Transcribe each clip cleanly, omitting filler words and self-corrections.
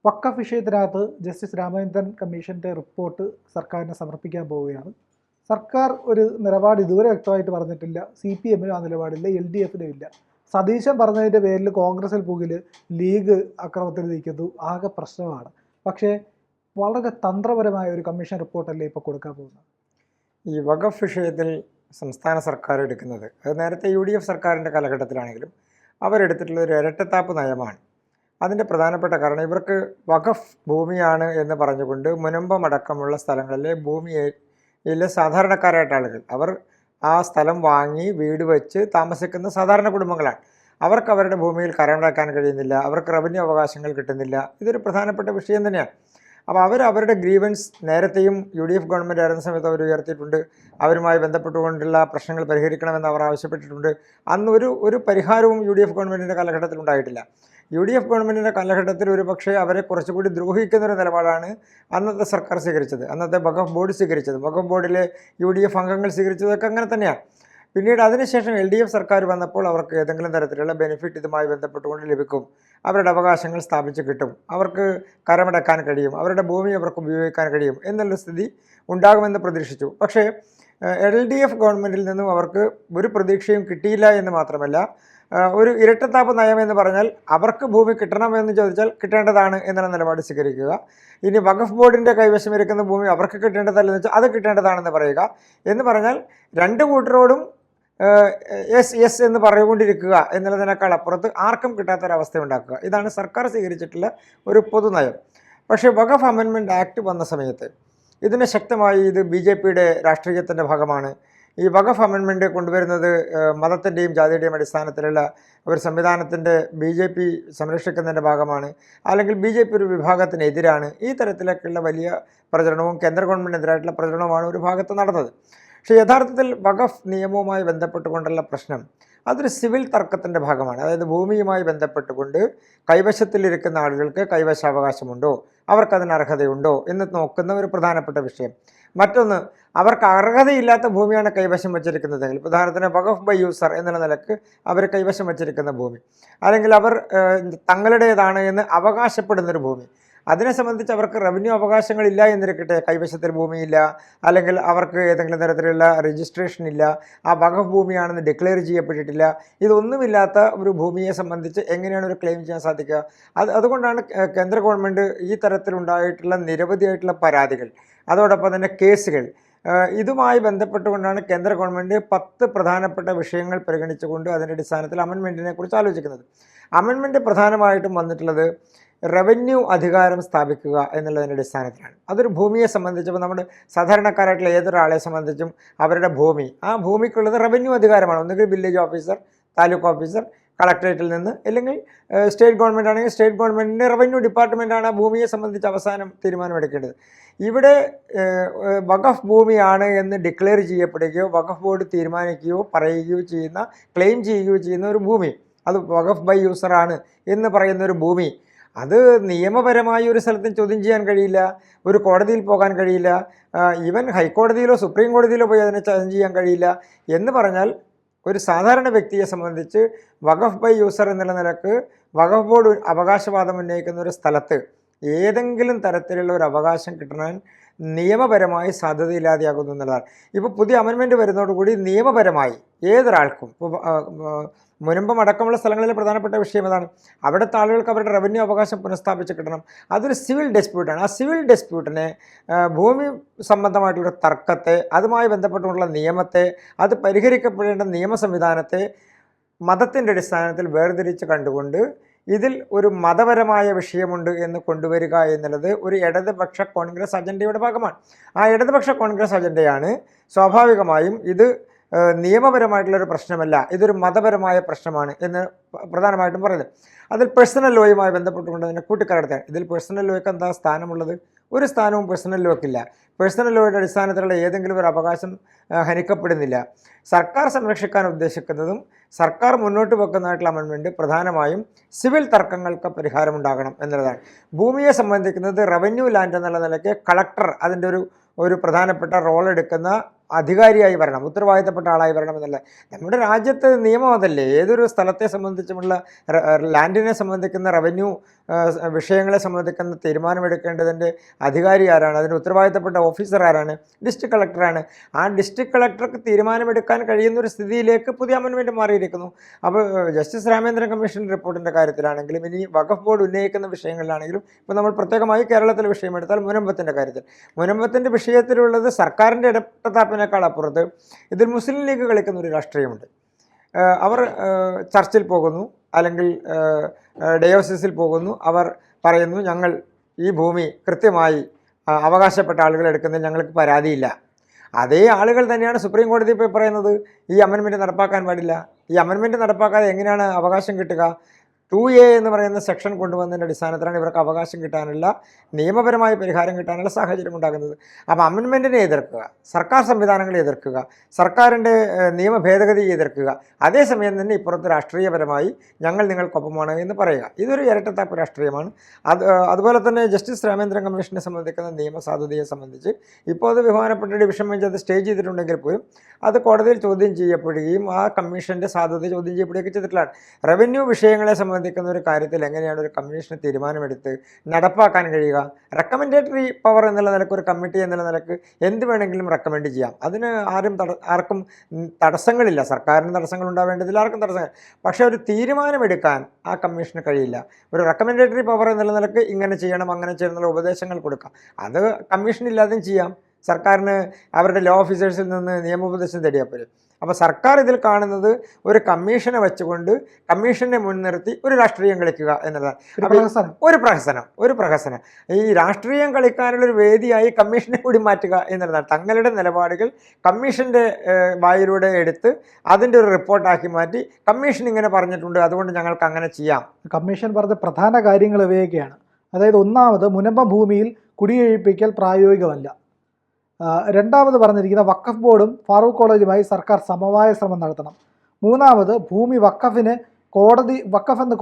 വഖഫ് വിഷയത്തിനകത്ത് justice Ramachandran കമ്മീഷൻ്റെ report സർക്കാരിന് സമർപ്പിക്കാൻ പോവുകയാണ്. സർക്കാർ ഒരു നിലപാട് ഇതുവരെ വ്യക്തമായിട്ട് പറഞ്ഞിട്ടില്ല. CPM-നും ആ നിലപാടില്ല, LDF-നും ഇല്ല. സതീശൻ പറഞ്ഞതിൻ്റെ പേരിൽ കോൺഗ്രസിൽ പുകിൽ, ലീഗ് അക്രമത്തിൽ നിൽക്കുന്നു, ആകെ പ്രശ്നമാണ്. പക്ഷേ വളരെ തന്ത്രപരമായ ഒരു കമ്മീഷൻ റിപ്പോർട്ടല്ലേ ഇപ്പോൾ കൊടുക്കാൻ പോകുന്നത്. ഈ വഖഫ് വിഷയത്തിൽ സംസ്ഥാന സർക്കാർ എടുക്കുന്നത്, അത് നേരത്തെ UDF സർക്കാരിൻ്റെ കാലഘട്ടത്തിലാണെങ്കിലും അവരെടുത്തിട്ടുള്ള ഒരു ഇരട്ടത്താപ്പ് നയമാണ്. അതിൻ്റെ പ്രധാനപ്പെട്ട കാരണം ഇവർക്ക് വഖഫ് ഭൂമിയാണ് എന്ന് പറഞ്ഞുകൊണ്ട് മുനമ്പമടക്കമുള്ള സ്ഥലങ്ങളിലെ ഭൂമിയിലെ സാധാരണക്കാരായിട്ട് ആളുകൾ, അവർ ആ സ്ഥലം വാങ്ങി വീട് വെച്ച് താമസിക്കുന്ന സാധാരണ കുടുംബങ്ങളാണ്. അവർക്ക് അവരുടെ ഭൂമിയിൽ കരമടക്കാൻ കഴിയുന്നില്ല, അവർക്ക് റവന്യൂ അവകാശങ്ങൾ കിട്ടുന്നില്ല. ഇതൊരു പ്രധാനപ്പെട്ട വിഷയം തന്നെയാണ്. അപ്പോൾ അവരുടെ ഗ്രീവൻസ് നേരത്തെയും UDF ഗവൺമെൻറ് ആയിരുന്ന സമയത്ത് അവർ ഉയർത്തിയിട്ടുണ്ട്. അവരുമായി ബന്ധപ്പെട്ടുകൊണ്ടുള്ള പ്രശ്നങ്ങൾ പരിഹരിക്കണമെന്ന് അവർ ആവശ്യപ്പെട്ടിട്ടുണ്ട്. അന്ന് ഒരു പരിഹാരവും UDF ഗവൺമെൻറ്റിൻ്റെ കാലഘട്ടത്തിൽ ഉണ്ടായിട്ടില്ല. UDF ഗവൺമെൻറ്റിൻ്റെ കാലഘട്ടത്തിൽ ഒരു പക്ഷേ അവരെ കുറച്ചുകൂടി ദ്രോഹിക്കുന്നൊരു നിലപാടാണ് അന്നത്തെ സർക്കാർ സ്വീകരിച്ചത്, അന്നത്തെ വഖഫ് ബോർഡ് സ്വീകരിച്ചത്, വഖഫ് ബോർഡിലെ UDF അംഗങ്ങൾ സ്വീകരിച്ചതൊക്കെ അങ്ങനെ തന്നെയാണ്. പിന്നീട് അതിനുശേഷം LDF സർക്കാർ വന്നപ്പോൾ അവർക്ക് ഏതെങ്കിലും തരത്തിലുള്ള ബെനിഫിറ്റ് ഇതുമായി ബന്ധപ്പെട്ടുകൊണ്ട് ലഭിക്കും, അവരുടെ അവകാശങ്ങൾ സ്ഥാപിച്ച് കിട്ടും, അവർക്ക് കരമടക്കാൻ കഴിയും, അവരുടെ ഭൂമി അവർക്ക് ഉപയോഗിക്കാൻ കഴിയും എന്നുള്ള സ്ഥിതി ഉണ്ടാകുമെന്ന് പ്രതീക്ഷിച്ചു. പക്ഷേ LDF ഗവൺമെൻറ്റിൽ നിന്നും അവർക്ക് ഒരു പ്രതീക്ഷയും കിട്ടിയില്ല എന്ന് മാത്രമല്ല, ഒരു ഇരട്ടത്താപ്പ് നയം എന്ന് പറഞ്ഞാൽ അവർക്ക് ഭൂമി കിട്ടണമെന്ന് ചോദിച്ചാൽ കിട്ടേണ്ടതാണ് എന്നുള്ള നിലപാട് സ്വീകരിക്കുക. ഇനി വഖഫ് ബോർഡിൻ്റെ കൈവശം ഇരിക്കുന്ന ഭൂമി അവർക്ക് കിട്ടേണ്ടതല്ലെന്ന് വെച്ചാൽ അത് കിട്ടേണ്ടതാണെന്ന് പറയുക. എന്ന് പറഞ്ഞാൽ രണ്ട് കൂട്ടരോടും യെസ് എന്ന് പറഞ്ഞുകൊണ്ടിരിക്കുക എന്നുള്ളതിനേക്കാൾ അപ്പുറത്ത് ആർക്കും കിട്ടാത്തൊരവസ്ഥ ഉണ്ടാക്കുക. ഇതാണ് സർക്കാർ സ്വീകരിച്ചിട്ടുള്ള ഒരു പൊതുനയം. പക്ഷേ വഖഫ് അമെൻമെൻറ്റ് ആക്ട് വന്ന സമയത്ത് ഇതിനെ ശക്തമായി ഇത് BJPയുടെ രാഷ്ട്രീയത്തിൻ്റെ ഭാഗമാണ്. ഈ വഖഫ് അമെൻമെൻറ്റ് കൊണ്ടുവരുന്നത് മതത്തിൻ്റെയും ജാതിയുടെയും അടിസ്ഥാനത്തിലുള്ള ഒരു സംവിധാനത്തിൻ്റെ BJP സംരക്ഷിക്കുന്നതിൻ്റെ ഭാഗമാണ്, അല്ലെങ്കിൽ BJP ഒരു വിഭാഗത്തിനെതിരാണ്. ഈ തരത്തിലേക്കുള്ള വലിയ പ്രചരണവും കേന്ദ്ര ഗവൺമെൻറ്റിനെതിരായിട്ടുള്ള പ്രചരണവുമാണ് ഒരു ഭാഗത്ത് നടന്നത്. പക്ഷേ യഥാർത്ഥത്തിൽ വഖഫ് നിയമവുമായി ബന്ധപ്പെട്ടുകൊണ്ടുള്ള പ്രശ്നം അതൊരു സിവിൽ തർക്കത്തിൻ്റെ ഭാഗമാണ്. അതായത് ഭൂമിയുമായി ബന്ധപ്പെട്ടുകൊണ്ട് കൈവശത്തിലിരിക്കുന്ന ആളുകൾക്ക് കൈവശാവകാശമുണ്ടോ, അവർക്കതിന് അർഹതയുണ്ടോ എന്ന് നോക്കുന്ന ഒരു പ്രധാനപ്പെട്ട വിഷയം. മറ്റൊന്ന്, അവർക്ക് അർഹതയില്ലാത്ത ഭൂമിയാണ് കൈവശം വച്ചിരിക്കുന്നതെങ്കിൽ, ഉദാഹരണത്തിന് വഖഫ് ബൈ യൂസർ എന്നുള്ള നിലക്ക് അവർ കൈവശം വച്ചിരിക്കുന്ന ഭൂമി, അല്ലെങ്കിൽ അവർ തങ്ങളുടേതാണ് എന്ന് അവകാശപ്പെടുന്നൊരു ഭൂമി, അതിനെ സംബന്ധിച്ച് അവർക്ക് റവന്യൂ അവകാശങ്ങളില്ല എന്നിരിക്കട്ടെ, കൈവശത്തിൽ ഭൂമിയില്ല, അല്ലെങ്കിൽ അവർക്ക് ഏതെങ്കിലും തരത്തിലുള്ള രജിസ്ട്രേഷൻ ഇല്ല, ആ വഖഫ് ഭൂമിയാണെന്ന് ഡിക്ലെയർ ചെയ്യപ്പെട്ടിട്ടില്ല, ഇതൊന്നുമില്ലാത്ത ഒരു ഭൂമിയെ സംബന്ധിച്ച് എങ്ങനെയാണ് ഒരു ക്ലെയിം ചെയ്യാൻ സാധിക്കുക? അതുകൊണ്ടാണ് കേന്ദ്ര ഗവൺമെൻറ് ഈ തരത്തിലുണ്ടായിട്ടുള്ള നിരവധിയായിട്ടുള്ള പരാതികൾ, അതോടൊപ്പം തന്നെ കേസുകൾ, ഇതുമായി ബന്ധപ്പെട്ടുകൊണ്ടാണ് കേന്ദ്ര ഗവൺമെൻറ് 10 പ്രധാനപ്പെട്ട വിഷയങ്ങൾ പരിഗണിച്ചുകൊണ്ട് അതിൻ്റെ അടിസ്ഥാനത്തിൽ അമെൻമെൻറ്റിനെ കുറിച്ച് ആലോചിക്കുന്നത്. അമെൻമെൻറ്റ് പ്രധാനമായിട്ടും വന്നിട്ടുള്ളത് റവന്യൂ അധികാരം സ്ഥാപിക്കുക എന്നുള്ളതിൻ്റെ അടിസ്ഥാനത്തിലാണ്. അതൊരു ഭൂമിയെ സംബന്ധിച്ചപ്പോൾ നമ്മുടെ സാധാരണക്കാരായിട്ടുള്ള ഏതൊരാളെ സംബന്ധിച്ചും അവരുടെ ഭൂമി, ആ ഭൂമിക്കുള്ളത് റവന്യൂ അധികാരമാണ്. ഒന്നുകിൽ വില്ലേജ് ഓഫീസർ, താലൂക്ക് ഓഫീസർ, കളക്ടറേറ്റിൽ നിന്ന്, അല്ലെങ്കിൽ സ്റ്റേറ്റ് ഗവൺമെൻറ് ആണെങ്കിൽ സ്റ്റേറ്റ് ഗവൺമെൻറ്റിൻ്റെ റവന്യൂ ഡിപ്പാർട്ട്മെൻറ്റാണ് ആ ഭൂമിയെ സംബന്ധിച്ച് അവസാനം തീരുമാനമെടുക്കേണ്ടത്. ഇവിടെ വഖഫ് ഭൂമിയാണ് എന്ന് ഡിക്ലെയർ ചെയ്യപ്പെടുകയോ വഖഫ് ബോർഡ് തീരുമാനിക്കുകയോ പറയുകയോ ചെയ്യുന്ന, ക്ലെയിം ചെയ്യുകയോ ചെയ്യുന്ന ഒരു ഭൂമി, അത് വഖഫ് ബൈ യൂസറാണ് എന്ന് പറയുന്ന ഒരു ഭൂമി, അത് നിയമപരമായി ഒരു സ്ഥലത്തും ചോദ്യം ചെയ്യാൻ കഴിയില്ല, ഒരു കോടതിയിൽ പോകാൻ കഴിയില്ല, ഈവൻ ഹൈക്കോടതിയിലോ സുപ്രീം കോടതിയിലോ പോയി അതിനെ ചോദ്യം ചെയ്യാൻ കഴിയില്ല. എന്ന് പറഞ്ഞാൽ ഒരു സാധാരണ വ്യക്തിയെ സംബന്ധിച്ച് വഖഫ് ബൈ യൂസർ എന്നുള്ള നിലക്ക് വഖഫ് ബോർഡ് അവകാശവാദം ഉന്നയിക്കുന്ന ഒരു സ്ഥലത്ത് ഏതെങ്കിലും തരത്തിലുള്ള ഒരു അവകാശം കിട്ടാൻ നിയമപരമായി സാധ്യതയില്ലാതെയാകുന്നു എന്നുള്ളതാണ്. ഇപ്പോൾ പുതിയ അമെൻമെൻറ്റ് വരുന്നതോടുകൂടി നിയമപരമായി ഏതൊരാൾക്കും, ഇപ്പോൾ മുനമ്പം അടക്കമുള്ള സ്ഥലങ്ങളിലെ പ്രധാനപ്പെട്ട വിഷയം അതാണ്, അവിടുത്തെ ആളുകൾക്ക് അവരുടെ റവന്യൂ അവകാശം പുനഃസ്ഥാപിച്ച് കിട്ടണം. അതൊരു സിവിൽ ഡിസ്പ്യൂട്ടാണ്. ആ സിവിൽ ഡിസ്പ്യൂട്ടിനെ, ഭൂമി സംബന്ധമായിട്ടുള്ള തർക്കത്തെ, അതുമായി ബന്ധപ്പെട്ടുള്ള നിയമത്തെ, അത് പരിഹരിക്കപ്പെടേണ്ട നിയമ സംവിധാനത്തെ മതത്തിൻ്റെ അടിസ്ഥാനത്തിൽ വേർതിരിച്ച് കണ്ടുകൊണ്ട് ഇതിൽ ഒരു മതപരമായ വിഷയമുണ്ട് എന്ന് കൊണ്ടുവരിക എന്നുള്ളത് ഒരു ഇടതുപക്ഷ കോൺഗ്രസ് അജണ്ടയുടെ ഭാഗമാണ്. ആ ഇടതുപക്ഷ കോൺഗ്രസ് അജണ്ടയാണ് സ്വാഭാവികമായും ഇത് നിയമപരമായിട്ടുള്ളൊരു പ്രശ്നമല്ല, ഇതൊരു മതപരമായ പ്രശ്നമാണ് എന്ന് പ്രധാനമായിട്ടും പറയുന്നത്. അതിൽ പേഴ്സണൽ ലോയുമായി ബന്ധപ്പെട്ടുകൊണ്ട് അതിനെ കൂട്ടിക്കലർത്തുകയാണ്. ഇതിൽ പേഴ്സണൽ ലോയ്ക്ക് എന്താ സ്ഥാനമുള്ളത്? ഒരു സ്ഥാനവും പേഴ്സണൽ ലോയ്ക്കില്ല. പേഴ്സണൽ ലോയുടെ അടിസ്ഥാനത്തിലുള്ള ഏതെങ്കിലും ഒരു അവകാശം ഹനിക്കപ്പെടുന്നില്ല. സർക്കാർ സംരക്ഷിക്കാൻ ഉദ്ദേശിക്കുന്നതും സർക്കാർ മുന്നോട്ട് വെക്കുന്നതായിട്ടുള്ള അമെൻമെൻറ്റ് പ്രധാനമായും സിവിൽ തർക്കങ്ങൾക്ക് പരിഹാരമുണ്ടാകണം എന്നുള്ളതാണ്. ഭൂമിയെ സംബന്ധിക്കുന്നത് റവന്യൂ ലാൻഡ് എന്നുള്ള നിലയ്ക്ക് കളക്ടർ അതിൻ്റെ ഒരു പ്രധാനപ്പെട്ട റോൾ എടുക്കുന്ന അധികാരിയായി വരണം, ഉത്തരവാദിത്തപ്പെട്ട ആളായി വരണം എന്നല്ല. നമ്മുടെ രാജ്യത്ത് നിയമം അതല്ലേ. ഏതൊരു സ്ഥലത്തെ സംബന്ധിച്ചുമുള്ള ലാൻഡിനെ സംബന്ധിക്കുന്ന റവന്യൂ വിഷയങ്ങളെ സംബന്ധിക്കുന്ന തീരുമാനമെടുക്കേണ്ടതിൻ്റെ അധികാരി ആരാണ്, അതിന് ഉത്തരവാദിത്തപ്പെട്ട ഓഫീസർ ആരാണ്? ഡിസ്ട്രിക്ട് കളക്ടറാണ്. ആ ഡിസ്ട്രിക്ട് കളക്ടർക്ക് തീരുമാനമെടുക്കാൻ കഴിയുന്ന ഒരു സ്ഥിതിയിലേക്ക് പുതിയ അമെൻമെൻറ്റ് മാറിയിരിക്കുന്നു. അപ്പോൾ ജസ്റ്റിസ് രാമേന്ദ്രൻ കമ്മീഷൻ റിപ്പോർട്ടിൻ്റെ കാര്യത്തിലാണെങ്കിലും ഇനി വഖഫ് ബോർഡ് ഉന്നയിക്കുന്ന വിഷയങ്ങളിലാണെങ്കിലും, ഇപ്പോൾ നമ്മൾ പ്രത്യേകമായി കേരളത്തിലെ വിഷയമെടുത്താൽ മുനമ്പത്തിൻ്റെ കാര്യത്തിൽ, മുനമ്പത്തിൻ്റെ വിഷയത്തിലുള്ളത് സർക്കാരിൻ്റെ ഇടപെടലിനേക്കാൾ അപ്പുറത്ത് ഇതിൽ മുസ്ലിം ലീഗ് കളിക്കുന്ന ഒരു രാഷ്ട്രീയമുണ്ട്. അവർ ചർച്ചിൽ പോകുന്നു, അല്ലെങ്കിൽ ഡയോസിസിൽ പോകുന്നു, അവർ പറയുന്നു ഞങ്ങൾ ഈ ഭൂമി കൃത്യമായി അവകാശപ്പെട്ട ആളുകൾ എടുക്കുന്നതിൽ ഞങ്ങൾക്ക് പരാതിയില്ല. അതേ ആളുകൾ തന്നെയാണ് സുപ്രീം കോടതി ഇപ്പോൾ പറയുന്നത് ഈ അമെൻമെൻറ്റ് നടപ്പാക്കാൻ പാടില്ല. ഈ അമെൻമെൻറ്റ് നടപ്പാക്കാതെ എങ്ങനെയാണ് അവകാശം കിട്ടുക? 2A എന്ന് പറയുന്ന സെക്ഷൻ കൊണ്ടുവന്നതിൻ്റെ അടിസ്ഥാനത്തിലാണ് ഇവർക്ക് അവകാശം കിട്ടാനുള്ള, നിയമപരമായ പരിഹാരം കിട്ടാനുള്ള സാഹചര്യം ഉണ്ടാകുന്നത്. അപ്പോൾ അമെൻമെൻറ്റിനെ എതിർക്കുക, സർക്കാർ സംവിധാനങ്ങളെ എതിർക്കുക, സർക്കാരിൻ്റെ നിയമ ഭേദഗതി എതിർക്കുക, അതേസമയം തന്നെ ഇപ്പുറത്ത് രാഷ്ട്രീയപരമായി ഞങ്ങൾ നിങ്ങൾക്കൊപ്പമാണ് എന്ന് പറയുക. ഇതൊരു ഇരട്ടത്താപ്പ് രാഷ്ട്രീയമാണ്. അതുപോലെ തന്നെ ജസ്റ്റിസ് രാമേന്ദ്രൻ കമ്മീഷനെ സംബന്ധിക്കുന്ന നിയമസാധുതയെ സംബന്ധിച്ച് ഇപ്പോൾ അത് ബഹുമാനപ്പെട്ട ഡിവിഷൻ ബെഞ്ച് അത് സ്റ്റേ ചെയ്തിട്ടുണ്ടെങ്കിൽ പോലും അത് കോടതിയിൽ ചോദ്യം ചെയ്യപ്പെടുകയും ആ കമ്മീഷൻ്റെ സാധുത ചോദ്യം ചെയ്യപ്പെടുകയൊക്കെ ചെയ്തിട്ടുള്ളതാണ്. റവന്യൂ വിഷയങ്ങളെ സംബന്ധിക്കുന്ന ഒരു കാര്യത്തിൽ എങ്ങനെയാണ് ഒരു കമ്മീഷന് തീരുമാനമെടുത്ത് നടപ്പാക്കാൻ കഴിയുക? റെക്കമെൻഡേറ്ററി പവർ എന്നുള്ള നിലക്ക്, ഒരു കമ്മിറ്റി എന്നുള്ള നിലക്ക് എന്ത് വേണമെങ്കിലും റെക്കമെൻഡ് ചെയ്യാം. അതിന് ആർക്കും തടസ്സങ്ങളില്ല. സർക്കാരിന് തടസ്സങ്ങൾ ഉണ്ടാവേണ്ടതിൽ ആർക്കും തടസ്സങ്ങൾ. പക്ഷേ ഒരു തീരുമാനമെടുക്കാൻ ആ കമ്മീഷന് കഴിയില്ല. ഒരു റെക്കമെൻഡേറ്ററി പവർ എന്നുള്ള നിലക്ക് ഇങ്ങനെ ചെയ്യണം, അങ്ങനെ ചെയ്യണം എന്നുള്ള ഉപദേശങ്ങൾ കൊടുക്കാം. അത് കമ്മീഷനില്ലാതെയും ചെയ്യാം. സർക്കാരിന് അവരുടെ ലോ ഓഫീസേഴ്സിൽ നിന്ന് നിയമോപദേശം തേടിയാൽ പോലും. അപ്പോൾ സർക്കാർ ഇതിൽ കാണുന്നത് ഒരു കമ്മീഷനെ വെച്ചുകൊണ്ട് കമ്മീഷനെ മുൻനിർത്തി ഒരു രാഷ്ട്രീയം കളിക്കുക എന്നതാണ്. ഒരു പ്രഹസനം. ഈ രാഷ്ട്രീയം കളിക്കാനുള്ളൊരു വേദിയായി കമ്മീഷനെ കൂടി മാറ്റുക എന്നുള്ളതാണ്. തങ്ങളുടെ നിലപാടുകൾ കമ്മീഷൻ്റെ വായിലൂടെ എടുത്ത് അതിൻ്റെ ഒരു റിപ്പോർട്ടാക്കി മാറ്റി കമ്മീഷൻ ഇങ്ങനെ പറഞ്ഞിട്ടുണ്ട്, അതുകൊണ്ട് ഞങ്ങൾക്ക് അങ്ങനെ ചെയ്യാം. കമ്മീഷൻ പറഞ്ഞ പ്രധാന കാര്യങ്ങൾ ഇവയൊക്കെയാണ്. അതായത് ഒന്നാമത്, മുനമ്പം ഭൂമിയിൽ കുടിയൊഴിപ്പിക്കൽ പ്രായോഗികമല്ല. രണ്ടാമത് പറഞ്ഞിരിക്കുന്ന, വഖഫ് ബോർഡും ഫാറൂഖ് കോളേജുമായി സർക്കാർ സമവായ ശ്രമം നടത്തണം. മൂന്നാമത്, ഭൂമി വഖഫ് എന്ന്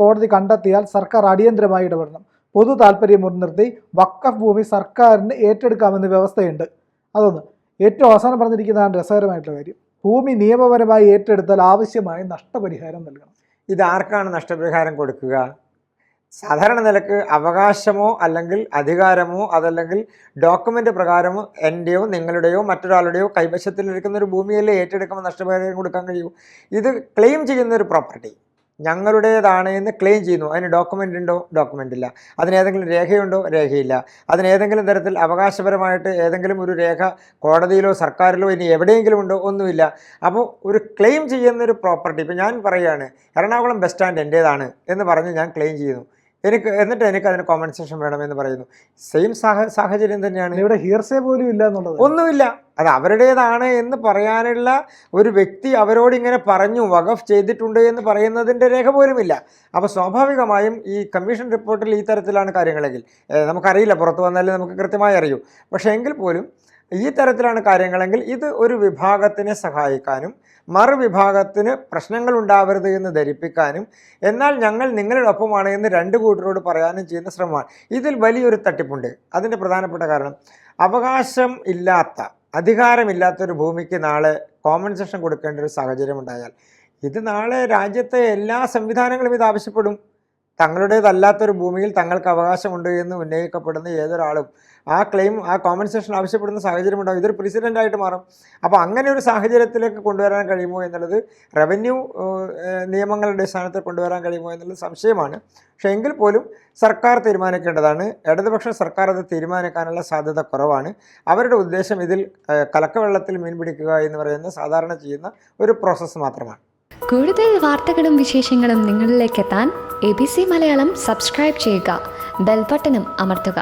കോടതി കണ്ടെത്തിയാൽ സർക്കാർ അടിയന്തരമായി ഇടപെടണം. പൊതു താല്പര്യം മുൻനിർത്തി വഖഫ് ഭൂമി സർക്കാരിന് ഏറ്റെടുക്കാമെന്ന് വ്യവസ്ഥയുണ്ട്. അതൊന്ന്. ഏറ്റവും അവസാനം പറഞ്ഞിരിക്കുന്നതാണ് രസകരമായിട്ടുള്ള കാര്യം. ഭൂമി നിയമപരമായി ഏറ്റെടുത്താൽ ആവശ്യമായ നഷ്ടപരിഹാരം നൽകണം. ഇത് ആർക്കാണ് നഷ്ടപരിഹാരം കൊടുക്കുക? സാധാരണ നിലക്ക് അവകാശമോ അല്ലെങ്കിൽ അധികാരമോ അതല്ലെങ്കിൽ ഡോക്യുമെൻ്റ് പ്രകാരമോ എൻ്റെയോ നിങ്ങളുടെയോ മറ്റൊരാളുടെയോ കൈവശത്തിലിരിക്കുന്ന ഒരു ഭൂമിയല്ലേ ഏറ്റെടുക്കുമ്പോൾ നഷ്ടപരിഹാരം കൊടുക്കാൻ കഴിയൂ. ഇത് ക്ലെയിം ചെയ്യുന്ന ഒരു പ്രോപ്പർട്ടി ഞങ്ങളുടേതാണ് എന്ന് ക്ലെയിം ചെയ്യുന്നു. അതിന് ഡോക്യുമെൻ്റ് ഉണ്ടോ? ഡോക്യുമെൻ്റ് ഇല്ല. അതിനേതെങ്കിലും രേഖയുണ്ടോ? രേഖയില്ല. അതിനേതെങ്കിലും തരത്തിൽ അവകാശപരമായിട്ട് ഏതെങ്കിലും ഒരു രേഖ കോടതിയിലോ സർക്കാരിലോ ഇനി എവിടെയെങ്കിലും ഉണ്ടോ? ഒന്നുമില്ല. അപ്പോൾ ഒരു ക്ലെയിം ചെയ്യുന്നൊരു പ്രോപ്പർട്ടി, ഇപ്പോൾ ഞാൻ പറയുകയാണ് എറണാകുളം ബസ് സ്റ്റാൻഡ് എൻ്റേതാണ് എന്ന് പറഞ്ഞ് ഞാൻ ക്ലെയിം ചെയ്യുന്നു, എന്നിട്ട് എനിക്ക് അതിന് കോമ്പൻസേഷൻ വേണമെന്ന് പറയുന്നു. സെയിം സാഹചര്യം തന്നെയാണ് ഇവിടെ. ഹിയർസേ പോലും ഇല്ല എന്നുള്ളത്, ഒന്നുമില്ല. അത് അവരുടേതാണ് എന്ന് പറയാനുള്ള ഒരു വ്യക്തി അവരോട് ഇങ്ങനെ പറഞ്ഞു, വഖഫ് ചെയ്തിട്ടുണ്ട് എന്ന് പറയുന്നതിൻ്റെ രേഖ പോലുമില്ല. അപ്പോൾ സ്വാഭാവികമായും ഈ കമ്മീഷൻ റിപ്പോർട്ടിൽ ഈ തരത്തിലാണ് കാര്യങ്ങളെങ്കിൽ, നമുക്കറിയില്ല, പുറത്തു വന്നാലേ നമുക്ക് കൃത്യമായി അറിയൂ. പക്ഷേ എങ്കിൽ പോലും ഈ തരത്തിലാണ് കാര്യങ്ങളെങ്കിൽ ഇത് ഒരു വിഭാഗത്തിനെ സഹായിക്കാനും മറുവിഭാഗത്തിന് പ്രശ്നങ്ങൾ ഉണ്ടാവരുത് എന്ന് ധരിപ്പിക്കാനും, എന്നാൽ ഞങ്ങൾ നിങ്ങളുടെ ഒപ്പമാണ് എന്ന് രണ്ട് കൂട്ടരോട് പറയാനും ചെയ്യുന്ന ശ്രമമാണ്. ഇതിൽ വലിയൊരു തട്ടിപ്പുണ്ട്. അതിൻ്റെ പ്രധാനപ്പെട്ട കാരണം, അവകാശം ഇല്ലാത്ത, അധികാരമില്ലാത്തൊരു ഭൂമിക്ക് നാളെ കോമ്പൻസേഷൻ കൊടുക്കേണ്ട ഒരു സാഹചര്യം ഉണ്ടായാൽ ഇത് നാളെ രാജ്യത്തെ എല്ലാ സംവിധാനങ്ങളും ഇത് ആവശ്യപ്പെടും. തങ്ങളുടേതല്ലാത്തൊരു ഭൂമിയിൽ തങ്ങൾക്ക് അവകാശമുണ്ട് എന്ന് ഉന്നയിക്കപ്പെടുന്ന ഏതൊരാളും ആ ക്ലെയിം, ആ കോമ്പൻസേഷൻ ആവശ്യപ്പെടുന്ന സാഹചര്യം ഉണ്ടാകും. ഇതൊരു പ്രസിഡൻ്റായിട്ട് മാറും. അപ്പോൾ അങ്ങനെ ഒരു സാഹചര്യത്തിലേക്ക് കൊണ്ടുവരാൻ കഴിയുമോ എന്നുള്ളത്, റവന്യൂ നിയമങ്ങളുടെ അടിസ്ഥാനത്തിൽ കൊണ്ടുവരാൻ കഴിയുമോ എന്നുള്ളത് സംശയമാണ്. പക്ഷേ എങ്കിൽ പോലും സർക്കാർ തീരുമാനിക്കേണ്ടതാണ്. ഇടതുപക്ഷ സർക്കാർ അത് തീരുമാനിക്കാനുള്ള സാധ്യത കുറവാണ്. അവരുടെ ഉദ്ദേശം ഇതിൽ കലക്കവെള്ളത്തിൽ മീൻ പിടിക്കുക എന്ന് പറയുന്ന സാധാരണ ചെയ്യുന്ന ഒരു പ്രോസസ്സ് മാത്രമാണ്. കൂടുതൽ വാർത്തകളും വിശേഷങ്ങളും നിങ്ങളിലേക്ക് എത്താൻ ABC മലയാളം സബ്സ്ക്രൈബ് ചെയ്യുക, ബെൽ ബട്ടണും അമർത്തുക.